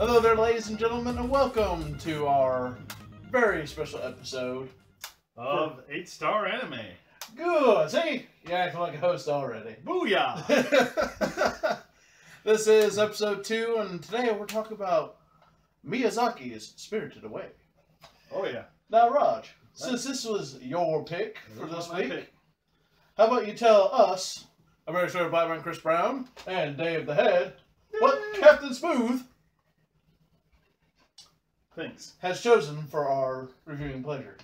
Hello there, ladies and gentlemen, and welcome to our very special episode of 8-Star Anime. Good! See? You act like a host already. Booyah! This is episode 2, and today we're talking about Miyazaki's Spirited Away. Oh, yeah. Now, Raj, since this was your pick for this week, pick. how about you tell us, American Black Man Chris Brown and Dave the Head, what Captain Smooth Thanks. has chosen for our reviewing pleasure.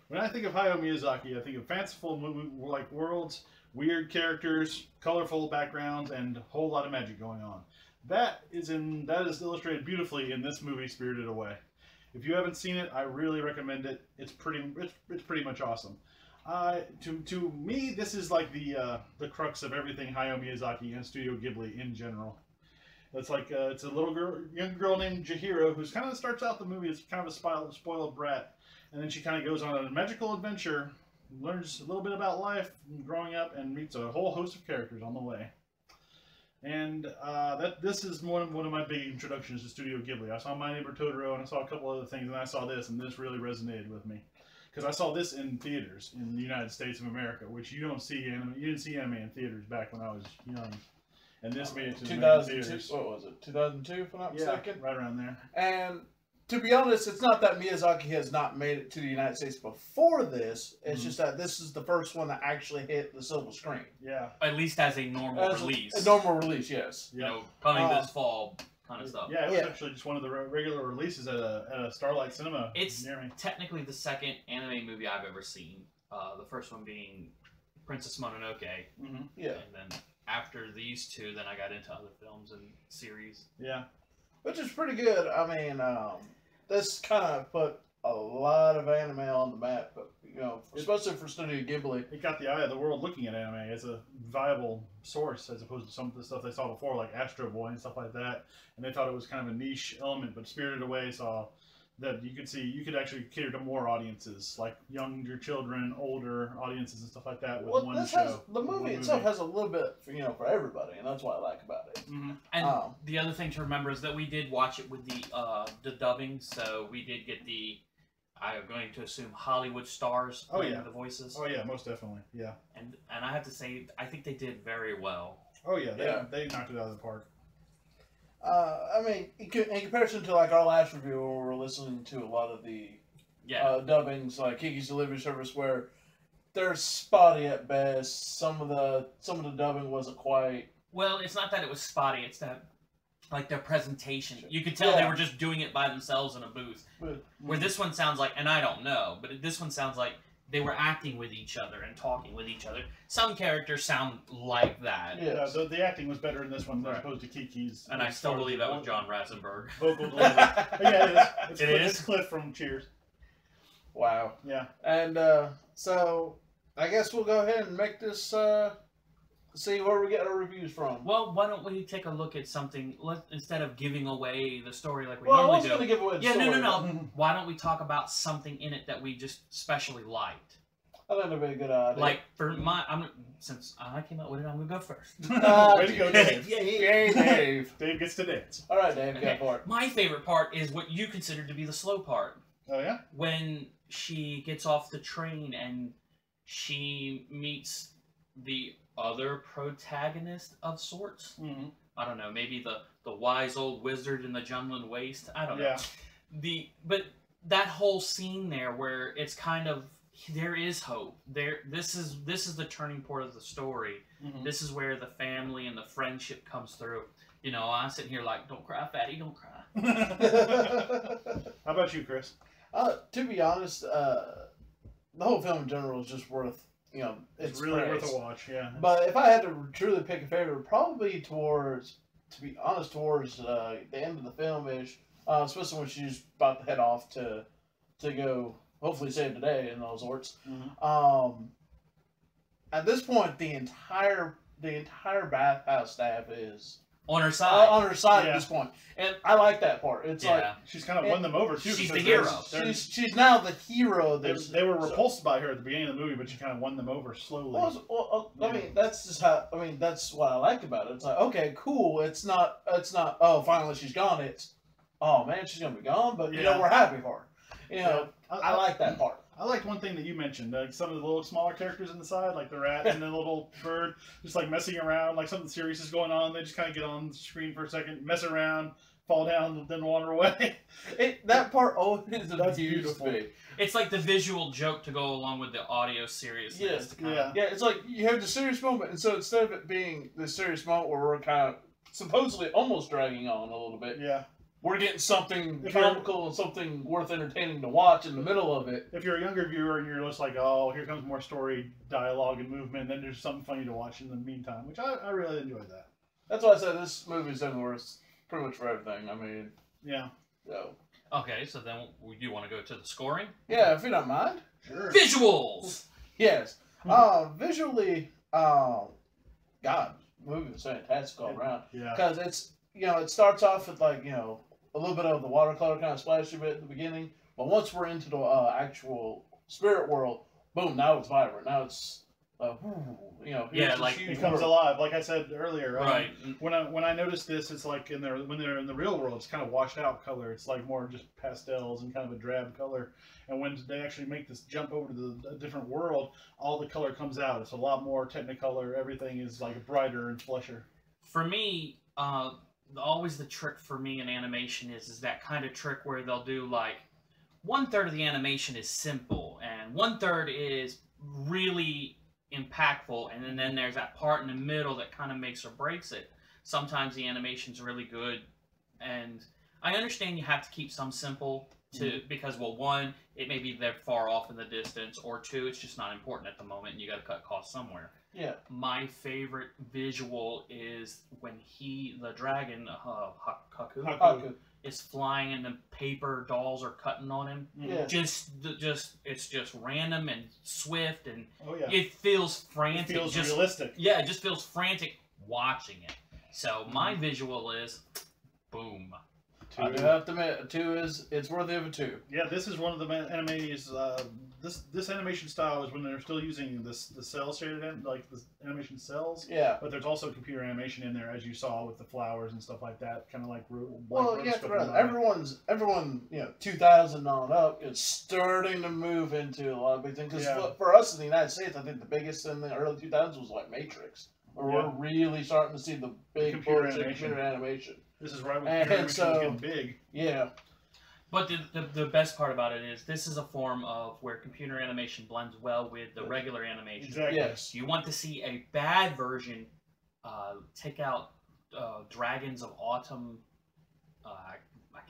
When I think of Hayao Miyazaki, I think of fanciful movie like worlds, weird characters, colorful backgrounds, and a whole lot of magic going on. That is illustrated beautifully in this movie, Spirited Away. If you haven't seen it, I really recommend it. It's pretty much awesome. To me, this is like the crux of everything Hayao Miyazaki and Studio Ghibli in general. It's like it's a young girl named Chihiro who kind of starts out the movie as kind of a spoiled brat, and then she kind of goes on a magical adventure, learns a little bit about life, growing up, and meets a whole host of characters on the way. And this is one of my big introductions to Studio Ghibli. I saw My Neighbor Totoro, and I saw a couple other things, and I saw this, and this really resonated with me. Because I saw this in theaters in the United States of America, which you don't see anime. You didn't see anime in theaters back when I was young. And this made it to 2002. What was it? 2002, if I'm not mistaken. Yeah, right around there. And to be honest, it's not that Miyazaki has not made it to the United States before this. It's just that this is the first one that actually hit the silver screen. Yeah. At least as a normal release. A normal release, yes. You know, coming this fall kind of stuff. Yeah, it was actually just one of the regular releases at a Starlight Cinema near me. Technically the second anime movie I've ever seen. The first one being Princess Mononoke. Yeah. And then after these two, then I got into other films and series. Yeah. Which is pretty good. I mean, this kind of put a lot of anime on the map, but you know, especially for Studio Ghibli. It got the eye of the world looking at anime as a viable source, as opposed to some of the stuff they saw before, like Astro Boy and stuff like that. And they thought it was kind of a niche element, but Spirited Away saw that you could actually cater to more audiences, like younger children, older audiences, and stuff like that. With one show, the movie itself has a little bit, for everybody, and that's what I like about it. And the other thing to remember is that we did watch it with the dubbing, so we did get the, I'm going to assume, Hollywood stars playing the voices. Oh yeah, most definitely, yeah. And I have to say, I think they did very well. Oh yeah, they knocked it out of the park. I mean, in comparison to like our last review, where we were listening to a lot of the dubbings, like Kiki's Delivery Service, where they're spotty at best. Some of the dubbing wasn't quite. Well, it's not that it was spotty; it's that like their presentation. You could tell they were just doing it by themselves in a booth. Where this one sounds like, and I don't know, but this one sounds like they were acting with each other and talking with each other. Some characters sound like that. Yeah, the acting was better in this one as opposed to Kiki's. And I still believe that was John Ratzenberg. Vocal delivery. Yeah, it is. It's Cliff from Cheers. Wow. Yeah. And so I guess we'll go ahead and make this see where we get our reviews from. Well, why don't we take a look at something instead of giving away the story like we normally do? I was going to give away the story. No. Why don't we talk about something in it that we just specially liked? I think that'd be a good idea. Like for since I came up with it, I'm gonna go first. Way to go, Dave! Yay, Dave! Dave gets to dance. All right, Dave, go for it. My favorite part is what you consider to be the slow part. Oh yeah. When she gets off the train and she meets the other protagonist of sorts. I don't know, maybe the wise old wizard in the Jundland Waste. I don't know. Yeah. But that whole scene there where it's kind of there is hope. This is the turning point of the story. This is where the family and the friendship comes through. You know, I'm sitting here like, don't cry, fatty, don't cry. How about you, Chris? To be honest, the whole film in general is just worth. You know, it's really worth a watch, yeah. But if I had to truly pick a favorite, probably towards the end of the film-ish, especially when she's about to head off to go, hopefully save the day in those sorts. At this point, the entire bathhouse staff is on her side. On her side at this point. And I like that part. It's like she's kind of won them over too. She's the hero. She's now the hero. They were repulsed by her at the beginning of the movie, but she kind of won them over slowly. I mean, that's just how. I mean, that's what I like about it. It's like, okay, cool. It's not. Oh, finally she's gone. It's oh man, she's gonna be gone, but you know we're happy for her. You know, I like that part. I liked one thing that you mentioned, like some of the little smaller characters in the side, like the rat and the little bird, just like messing around, like something serious is going on. They just kind of get on the screen for a second, mess around, fall down, then wander away. That part always that's beautiful. It's like the visual joke to go along with the audio seriousness. Yes, yeah. It's like you have the serious moment, and so instead of it being the serious moment where we're kind of supposedly almost dragging on a little bit, we're getting something comical and something worth entertaining to watch in the middle of it. If you're a younger viewer and you're just like, oh, here comes more story, dialogue, and movement, then there's something funny to watch in the meantime, which I really enjoyed that. That's why I said this movie's worth pretty much for everything. I mean, so. Okay, so then you want to go to the scoring? Yeah, if you don't mind. Sure. Visuals. Yes. Visually, God, the movie was fantastic all around. Yeah. Because it's it starts off with like a little bit of the watercolor kind of splashy bit at the beginning, but once we're into the actual spirit world, boom! Now it's vibrant. Now it's like it comes alive. Like I said earlier, right? When I noticed this, it's like when they're in the real world, it's kind of washed out color. It's like more just pastels and kind of a drab color. And when they actually make this jump over to the different world, all the color comes out. It's a lot more technicolor. Everything is like brighter and flusher. For me, always the trick for me in animation is that kind of trick where they'll do like 1/3 of the animation is simple and 1/3 is really impactful, and then there's that part in the middle that kind of makes or breaks it. Sometimes the animation's really good, and I understand you have to keep some simple because, well, one, it may be they're far off in the distance, or two, it's just not important at the moment and you got to cut costs somewhere. Yeah. My favorite visual is when the dragon, Haku, is flying and the paper dolls are cutting on him. Yeah. It's just random and swift and it feels frantic. It feels realistic. Yeah, it just feels frantic watching it. So my visual is boom. I do have to admit, it's worthy of a 2. Yeah, this is one of the animes. This animation style is when they're still using the cell shaded like the animation cells. Yeah. But there's also computer animation in there, as you saw with the flowers and stuff like that. Kind of like everyone 2000 on up is starting to move into a lot of big things. Because for us in the United States, I think the biggest in the early 2000s was like Matrix, where we're really starting to see the big computer animation. This is right when computer animation was getting big. Yeah. But the best part about it is this is a form of where computer animation blends well with the regular animation. Exactly. Yes. You want to see a bad version, take out Dragons of Autumn. I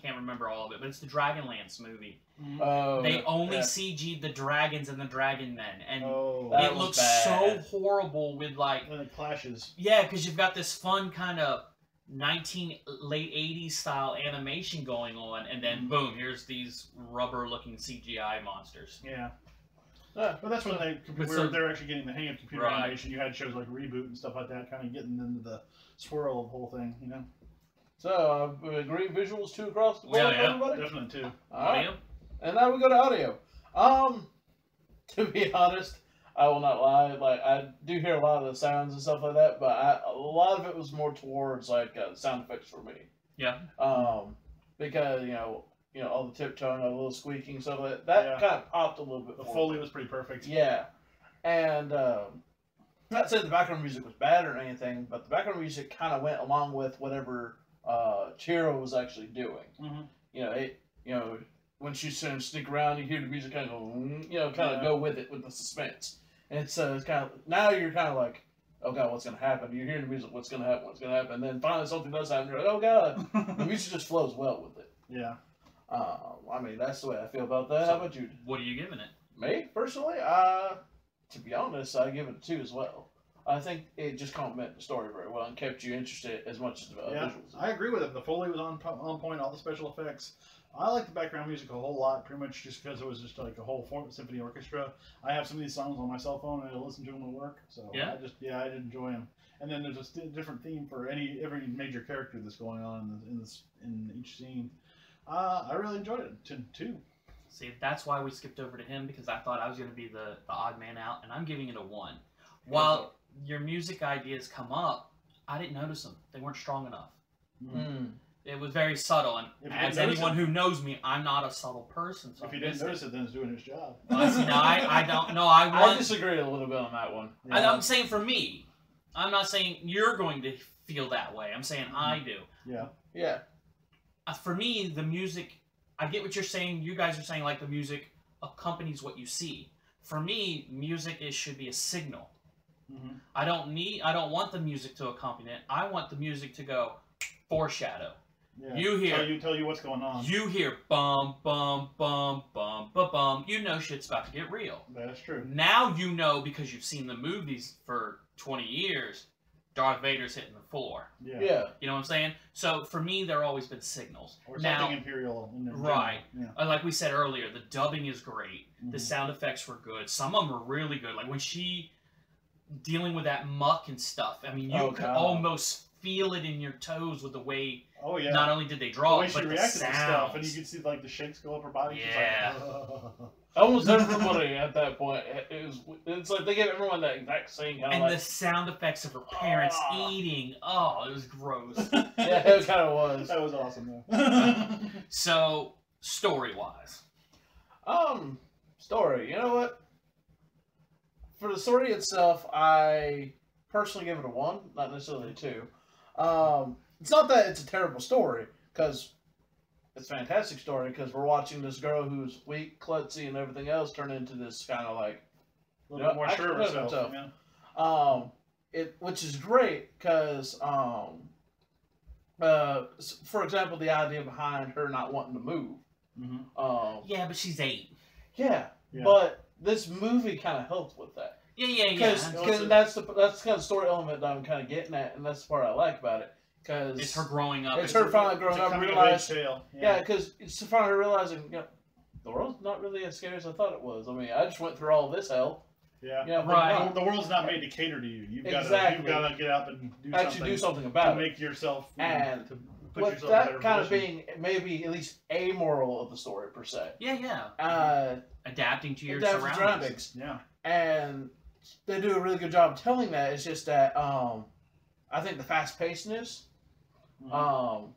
can't remember all of it, but it's the Dragonlance movie. Oh, they only CG'd the dragons and the dragon men, and it looks bad. so horrible with like... And it clashes. Yeah, because you've got this fun kind of late 80s style animation going on, and then boom, here's these rubber looking CGI monsters. Yeah. But that's when they're actually getting the hang of computer animation. You had shows like Reboot and stuff like that, kind of getting into the swirl of the whole thing, So, great visuals 2 across the board, everybody? Definitely 2. Audio? And now we go to audio. To be honest, I will not lie. Like, I do hear a lot of the sounds and stuff like that, but a lot of it was more towards like sound effects for me. Yeah. Because all the tiptoeing, a little squeaking, and stuff like that kind of popped a little bit. The Foley was pretty perfect. Yeah, and not saying the background music was bad or anything, but the background music kind of went along with whatever Chihiro was actually doing. When she's trying to sneak around, you hear the music kind of go with it with the suspense. And so it's kind of, now you're kind of like, oh God, what's going to happen? You're hearing the music, what's going to happen? And then finally something does happen, you're like, oh God. The music just flows well with it. Yeah. I mean, that's the way I feel about that. So, how about you? What are you giving it? Me, personally? To be honest, I give it a 2 as well. I think it just complemented the story very well and kept you interested as much as the visuals. I agree with it. The Foley was on point, all the special effects. I like the background music a whole lot, pretty much just because it was just like a whole symphony orchestra. I have some of these songs on my cell phone and I listen to them at work, so I did enjoy them. And then there's a different theme for every major character that's going on in each scene. I really enjoyed it too. See, that's why we skipped over to him, because I thought I was going to be the odd man out, and I'm giving it a 1. While your music ideas come up, I didn't notice them. They weren't strong enough. It was very subtle, and as anyone who knows me, I'm not a subtle person. So if you didn't notice it, then it's doing its job. No, I don't. No, I disagree a little bit on that one. Yeah. I'm saying for me, I'm not saying you're going to feel that way. I'm saying I do. Yeah. Yeah. For me, the music, I get what you're saying. You guys are saying like the music accompanies what you see. For me, music should be a signal. Mm-hmm. I don't want the music to accompany it. I want the music to go foreshadow. Yeah. You hear tell you what's going on. You hear bum bum bum bum bum bum. You know shit's about to get real. That's true. Now you know because you've seen the movies for 20 years. Darth Vader's hitting the floor. Yeah. Yeah. You know what I'm saying? So for me, there always been signals. Or something imperial. Right. Yeah. Like we said earlier, the dubbing is great. Mm-hmm. The sound effects were good. Some of them are really good. Like when she dealing with that muck and stuff. I mean, you could almost feel it in your toes with the way. Oh yeah. Not only did they draw it, but the reacted sounds. To stuff, and you could see like the shakes go up her body. Yeah. She's like, almost everybody at that point. It's like they gave everyone that exact same kind of. And the sound effects of her parents eating. Oh, it was gross. Yeah, it kind of was. That was awesome though. So story wise. Story. You know what? For the story itself, I personally give it a 1, not necessarily a 2. It's not that it's a terrible story, because it's a fantastic story, because we're watching this girl who's weak, klutzy, and everything else turn into this kind of like... A little bit more sure of herself. Yeah. Which is great, because, for example, the idea behind her not wanting to move. Mm-hmm. Yeah, but she's 8. Yeah, but this movie kind of helps with that. Yeah. Because that's the kind of story element that I'm kind of getting at, and that's the part I like about it. Because it's her growing up. It's her finally growing up and realizing. Yeah, because it's finally realizing, the world's not really as scary as I thought it was. I mean, I just went through all this hell. Yeah, right. The world's not made to cater to you. You've got to get up and do something about to make yourself and to put with yourself that in a kind position. of being maybe at least a moral of the story per se. Yeah. Adapting to your surroundings. Yeah. And they do a really good job of telling that. It's just that I think the fast pacedness, and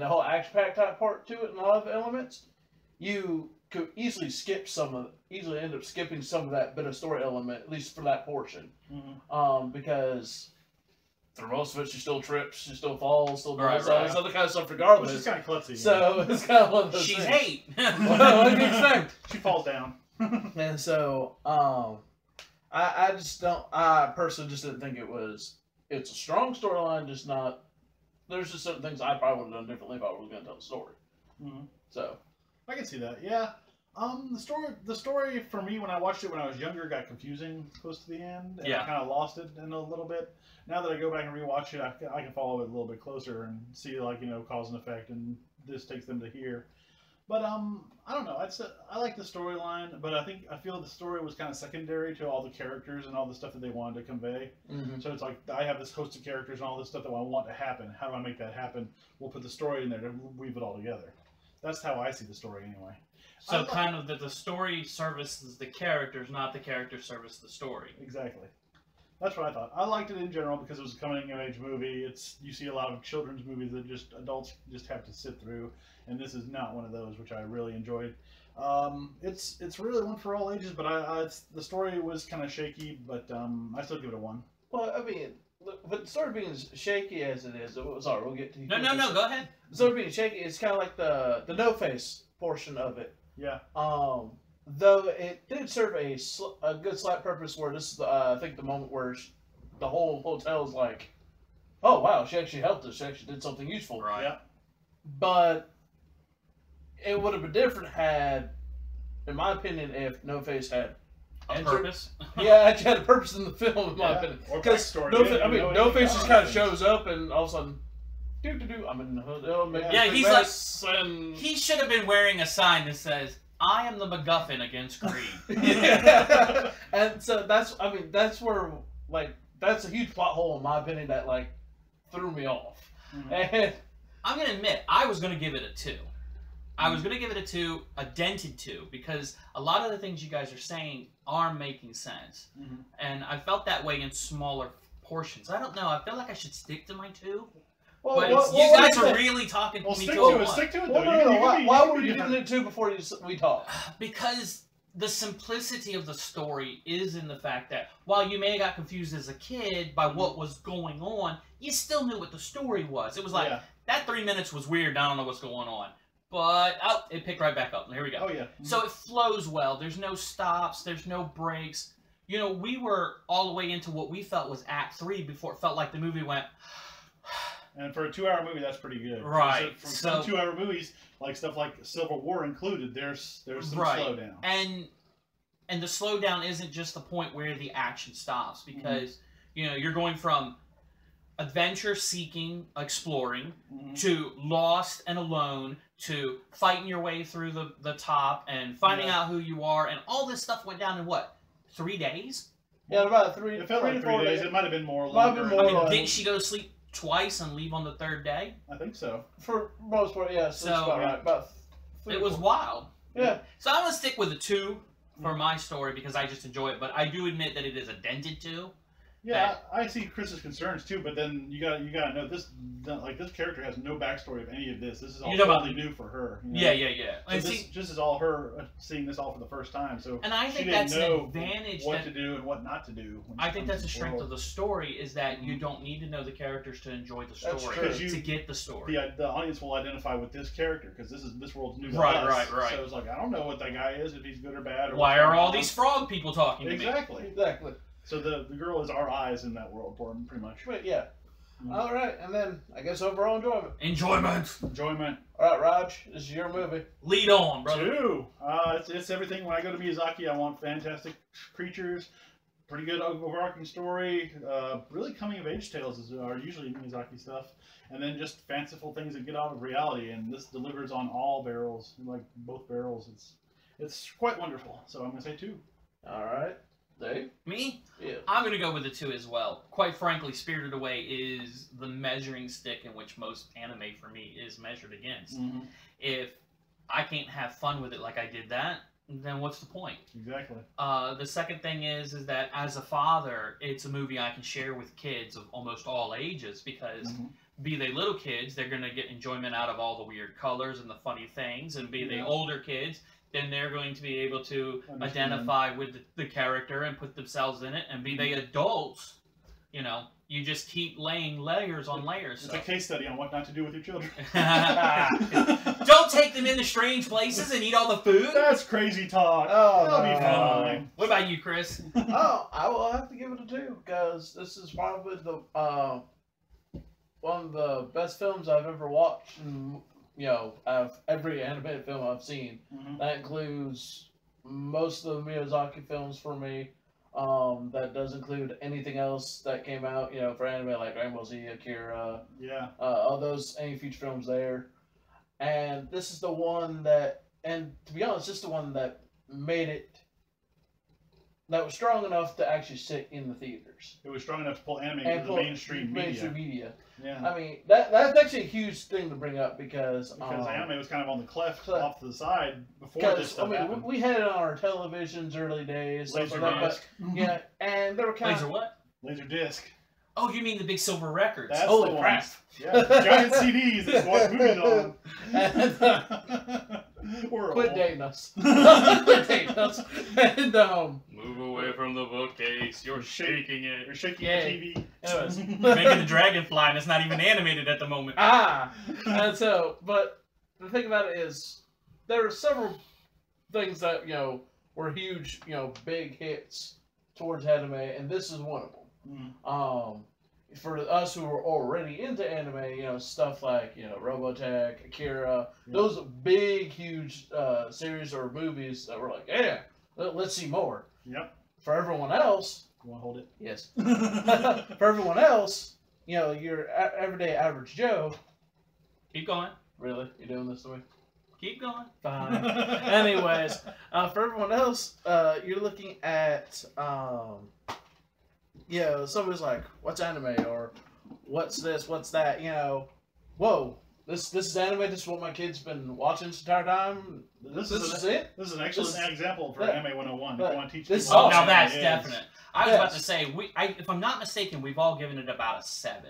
the whole action-packed type part to it, and a lot of elements, you could easily end up skipping some of that bit of story element, at least for that portion, because for most of it, she still trips, she still falls, still does all this other kind of stuff regardless. Which is kind of klutzy. So it's kind of one of those She's things. 8. Well, what do you expect? She falls down. And so, I personally just didn't think it's a strong storyline, just not, there's just certain things I probably would have done differently if I was going to tell the story. So. I can see that, yeah. The story for me, when I watched it when I was younger, got confusing close to the end. And I kind of lost it in a little bit. Now that I go back and rewatch it, I can follow it a little bit closer and see, like, cause and effect, and this takes them to here. But I don't know. I like the storyline, but I feel the story was kind of secondary to all the characters and all the stuff that they wanted to convey. So it's like I have this host of characters and all this stuff that I want to happen. How do I make that happen? We'll put the story in there to weave it all together. That's how I see the story anyway. So kind of the story services the characters, not the characters service the story. Exactly. That's what I thought. I liked it in general because it was a coming-of-age movie. You see a lot of children's movies that adults just have to sit through, and this is not one of those, which I really enjoyed. It's really one for all ages, but the story was kind of shaky, but I still give it a 1. Well, I mean, but the story being as shaky as it is, sorry, we'll get to you. No, go ahead. The story being shaky, it's kind of like the no-face portion of it. Yeah. Though it did serve a good slight purpose where this is, I think, the moment where the whole hotel is like, oh, wow, she actually helped us. She actually did something useful. Right. Yeah. But it would have been different had, in my opinion, if No Face had a purpose. Yeah, actually had a purpose in the film, in my opinion. Because No Face just kind of shows up and all of a sudden, I'm in the hotel. He's like, he should have been wearing a sign that says, I am the MacGuffin against greed. Yeah. And so that's where, like, that's a huge plot hole in my opinion that, like, threw me off. And I'm going to admit, I was going to give it a 2. I was going to give it a 2, a dented 2, because a lot of the things you guys are saying are making sense. And I felt that way in smaller portions. I don't know. I feel like I should stick to my 2. Well, but you guys are really talking to me. Stick to it. Stick to it. Though. Why were you giving it 2 before we talk? Because the simplicity of the story is in the fact that while you may have got confused as a kid by what was going on, you still knew what the story was. It was like, that 3 minutes was weird, I don't know what's going on. But, it picked right back up. Here we go. Oh, yeah. So it flows well. There's no stops. There's no breaks. You know, we were all the way into what we felt was Act 3 before it felt like the movie went... And for a 2-hour movie, that's pretty good. Right. For some 2-hour movies, like stuff like Civil War included, there's some slowdown. And the slowdown isn't just the point where the action stops, because you know, you're going from adventure seeking, exploring, to lost and alone, to fighting your way through the top and finding out who you are, and all this stuff went down in what, 3 days? Yeah, about 3. It felt like 3 days. It might have been more. Didn't she go to sleep twice and leave on the 3rd day? I think so. For most part, yeah. So that's about right. About 3 it was wild. Yeah. So I'm gonna stick with a 2 for my story because I just enjoy it. But I do admit that it is a dented 2. Yeah, I see Chris's concerns too, but then you gotta know this character has no backstory of any of this. This is all totally new for her. You know? Yeah. So this is all her seeing this all for the first time. So and I think she that's didn't know an advantage what to do and what not to do. I think that's the strength of the story is that you don't need to know the characters to enjoy the story to get the story. The audience will identify with this character because this world's new to us. Right. So it's like I don't know what that guy is, if he's good or bad. Or why are all these frog people talking to me? Exactly. So the girl is our eyes in that world for him, pretty much. But yeah. All right, and then I guess overall enjoyment. Enjoyment. All right, Raj, this is your movie. Lead on, brother. 2. It's everything. When I go to Miyazaki, I want fantastic creatures, pretty good overarching story. Really coming of age tales are usually Miyazaki stuff, and then just fanciful things that get out of reality. And this delivers on all barrels, like both barrels. It's quite wonderful. So I'm gonna say 2. All right. Dave? Me? Yeah. I'm going to go with a 2 as well. Quite frankly, Spirited Away is the measuring stick in which most anime for me is measured against. If I can't have fun with it like I did that, then what's the point? Exactly. The second thing is that as a father, it's a movie I can share with kids of almost all ages because be they little kids, they're going to get enjoyment out of all the weird colors and the funny things, and be they older kids, then they're going to be able to identify with the character and put themselves in it. And be they adults, you know, you just keep laying layers on layers. It's a case study on what not to do with your children. Don't take them into strange places and eat all the food. That's crazy talk. Oh, that'll be fine. What about you, Chris? I will have to give it a 2 because this is probably the one of the best films I've ever watched. And, you know, of every animated film I've seen. That includes most of the Miyazaki films for me. That does include anything else that came out, you know, for anime like Dragon Ball Z, Akira. All those any feature films there. And this is the one that, and to be honest, this is the one that made it, that was strong enough to actually sit in the theaters. It was strong enough to pull anime into the mainstream media. Yeah. I mean, that's actually a huge thing to bring up because anime was kind of on the cleft off to the side before this stuff happened. We had it on our televisions early days. Laserdisc. Yeah, and they were kind of... what? Laserdisc. Oh, you mean the big silver records? That's Holy the crap. Yeah, giant CDs is what movie's on. Quit dating us. Quit dating us. And, move away from the bookcase. You're shaking it. You're shaking the TV. Anyways, you're making the dragonfly and it's not even animated at the moment. And so, but the thing about it is, there are several things that, you know, were huge, you know, big hits towards anime, and this is one of them. For us who were already into anime, you know, stuff like, you know, Robotech, Akira, those big, huge series or movies that were like, yeah, let's see more. Yep. For everyone else... You want to hold it? Yes. For everyone else, you know, your everyday average Joe... Keep going. Really? You doing this to me? Keep going. Fine. Anyways, for everyone else, you're looking at... you know, somebody's like, what's anime? Or what's this? What's that? You know, whoa, this is anime. This is what my kid's been watching this entire time. This is it? This is an excellent example for Anime 101. If you want to teach this people now that's definite. I was about to say, if I'm not mistaken, we've all given it about a 7.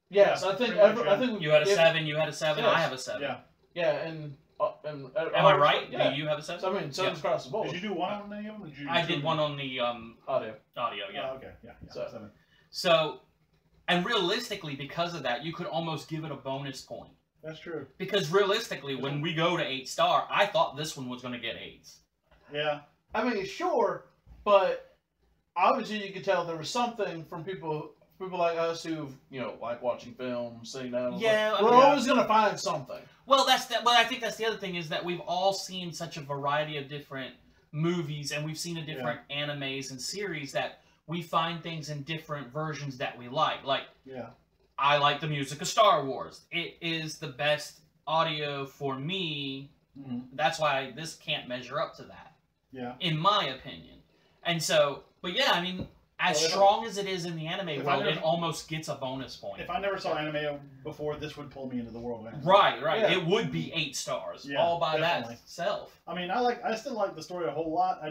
Yes, Yeah, I think. pretty much, I think you had a 7. You had a 7. Yes. I have a 7. Yeah. Yeah, and am I right? Yeah. Do you have a 7? So, I mean, 7's across the board. Did you do one on any of them? Or did you I did one on the audio. Yeah. Oh, okay. Yeah. So- 7. So, and realistically, because of that, you could almost give it a bonus point. That's true. Because realistically, when we go to 8-star, I thought this one was going to get 8s. Yeah. I mean, sure, but obviously you could tell there was something from people like us who, like watching films, sitting down. Yeah, we're always gonna find something. Well, I think that's the other thing is that we've all seen such a variety of different movies, and we've seen different animes and series that we find things in different versions that we like. Like, I like the music of Star Wars. It is the best audio for me. Mm-hmm. That's why this can't measure up to that. Yeah. In my opinion. And so, but yeah, I mean, as strong as it is in the anime world, it almost gets a bonus point. If I never saw anime before, this would pull me into the world of anime. Right. Yeah. It would be 8 stars Yeah, all by definitely. that self. I mean, I still like the story a whole lot. I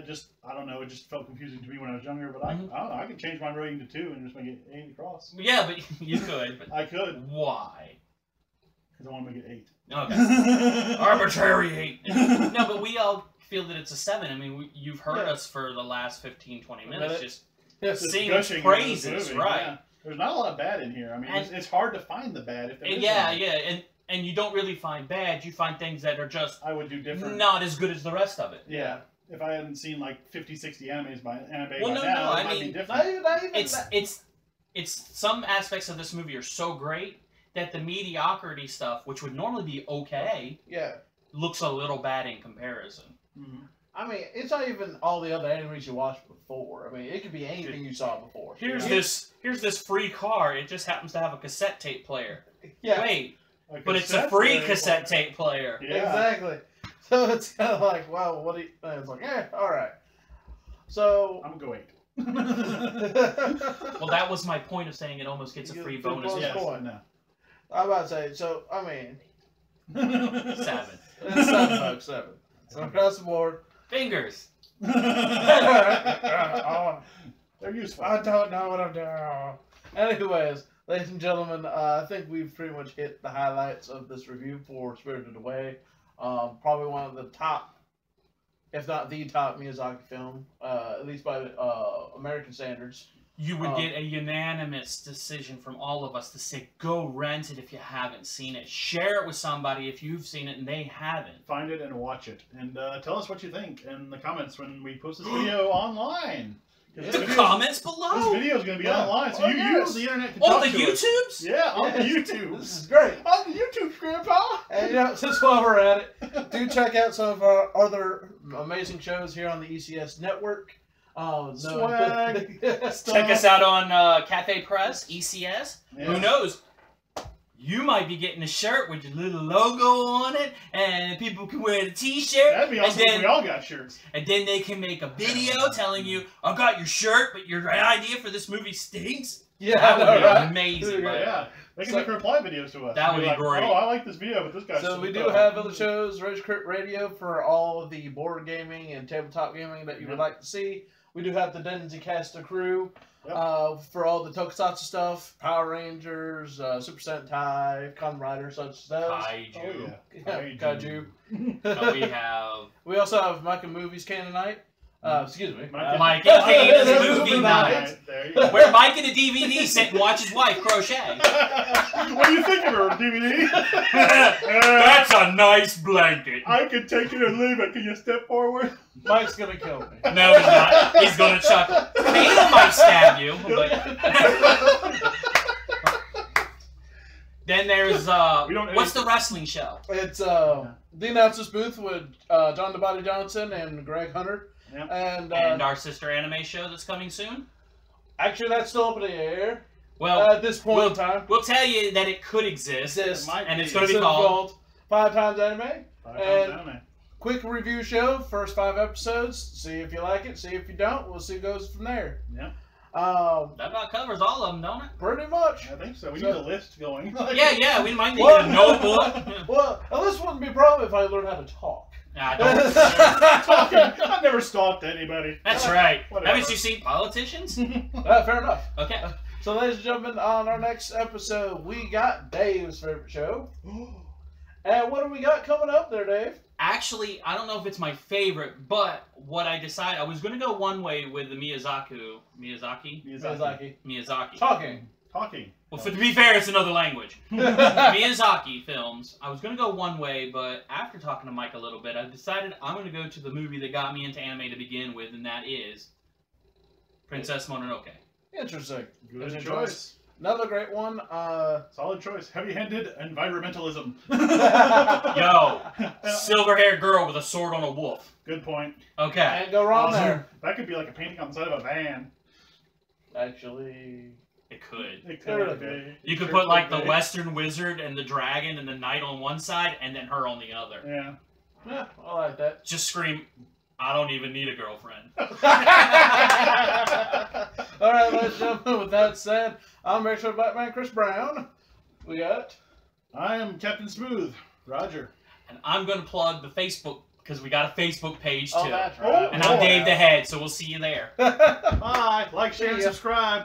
don't know, it just felt confusing to me when I was younger, but I don't know, I could change my rating to 2 and just make it 8 across. Yeah, but you could. But I could. why? Because I want to make it 8. Okay. Arbitrary 8. No, but we all feel that it's a 7. I mean, you've heard us for the last 15, 20 minutes just sing its praises, right? Yeah. There's not a lot of bad in here. I mean, it's hard to find the bad if there is any. And you don't really find bad. You find things that are just I would do different. Not as good as the rest of it. Yeah. If I hadn't seen like 50, 60 animes by now, I it might mean, be different. Not even it's some aspects of this movie are so great that the mediocrity stuff, which would normally be okay, looks a little bad in comparison. Mm-hmm. I mean, it's not even all the other animes you watched before. I mean, it could be anything you saw before. Here's this free car. It just happens to have a cassette tape player. Yeah. Wait, but it's a free cassette tape player. Yeah. Exactly. So it's kind of like, well, what do you... And it's like, all right. So... I'm going to go 8. Well, that was my point of saying it almost gets a free bonus. Yeah. Yes, no. I'm about to say, so, I mean... 7. It's 7, folks, 7. So across the board... Fingers. They're useful. I don't know what I'm doing. Anyways, ladies and gentlemen, I think we've pretty much hit the highlights of this review for Spirited Away. Probably one of the top, if not the top, Miyazaki film, at least by American standards. You would get a unanimous decision from all of us to say, go rent it if you haven't seen it. Share it with somebody if you've seen it and they haven't. Find it and watch it. And tell us what you think in the comments when we post this video online. The comments below. This video is going to be online, so you use the internet to on talk the to us. YouTubes? Yeah, on the YouTube. This is great. On the YouTube, Grandpa. And since while we're at it, do check out some of our other amazing shows here on the ECS network. Swag. Check us out on Cafe Press, ECS. Yeah. Who knows? You might be getting a shirt with your little logo on it, and people can wear the T-shirt. That'd be awesome if we all got shirts. And then they can make a video telling you, I got your shirt, but your idea for this movie stinks. Yeah, that would be amazing. Yeah, they can make reply videos to us. That would be like, great. Oh, I like this video, but this guy's so we do have other shows, Rage Crit Radio, for all of the board gaming and tabletop gaming that you would like to see. We do have the Denzi Casta crew for all the tokusatsu stuff, Power Rangers, Super Sentai, Kamen Rider, such as those. Kaiju. Oh, yeah. Kaiju. We also have Mike and Movies Canon Night. Excuse me. Mike and Kane's Movie Night. Where Mike in a DVD sit and watch his wife crochet. What do you think of her, DVD? That's a nice blanket. I can take it or leave it. Can you step forward? Mike's gonna kill me. No, he's not. He's gonna chuckle. Kana might stab you. But... Then there's what's the wrestling show? It's the announcers booth with John the Body Johnson and Greg Hunter. Yep. And our sister anime show that's coming soon. Actually, that's still up in the air. Well, at this point in time, we'll tell you that it could exist, and it's going to be called 5 Times Anime. 5 Times Anime. Quick review show, first 5 episodes. See if you like it. See if you don't. We'll see what goes from there. Yeah. That about covers all of them, don't it? Pretty much. I think so. We need a list going. Yeah, we might need a notebook. Well, a list wouldn't be a problem if I learned how to talk. I've never stalked anybody. That's right. Haven't you seen Politicians? Fair enough. Okay. So, ladies and gentlemen, on our next episode, we got Dave's favorite show. And what do we got coming up there, Dave? Actually, I don't know if it's my favorite, but what I decided, I was going to go one way with the Miyazaki. Talking. Well, to be fair, it's another language. Miyazaki films. I was going to go one way, but after talking to Mike a little bit, I decided I'm going to go to the movie that got me into anime to begin with, and that is Princess Mononoke. Interesting. Good choice. Another great one. Solid choice. Heavy-handed environmentalism. Yo, silver-haired girl with a sword on a wolf. Good point. Okay. Can't go wrong there. That could be like a painting on the side of a van. Actually, it could. It could be. You could put like the Western Wizard and the dragon and the knight on one side, and then her on the other. Yeah. Yeah, I like that. Just scream, I don't even need a girlfriend. All right, ladies and gentlemen, with that said, I'm Rachel Batman Chris Brown. We got... I am Captain Smooth, Roger. And I'm going to plug the Facebook, because we got a Facebook page too. Oh, that's right. And I'm Dave the Head, so we'll see you there. Bye. Like, share, and subscribe.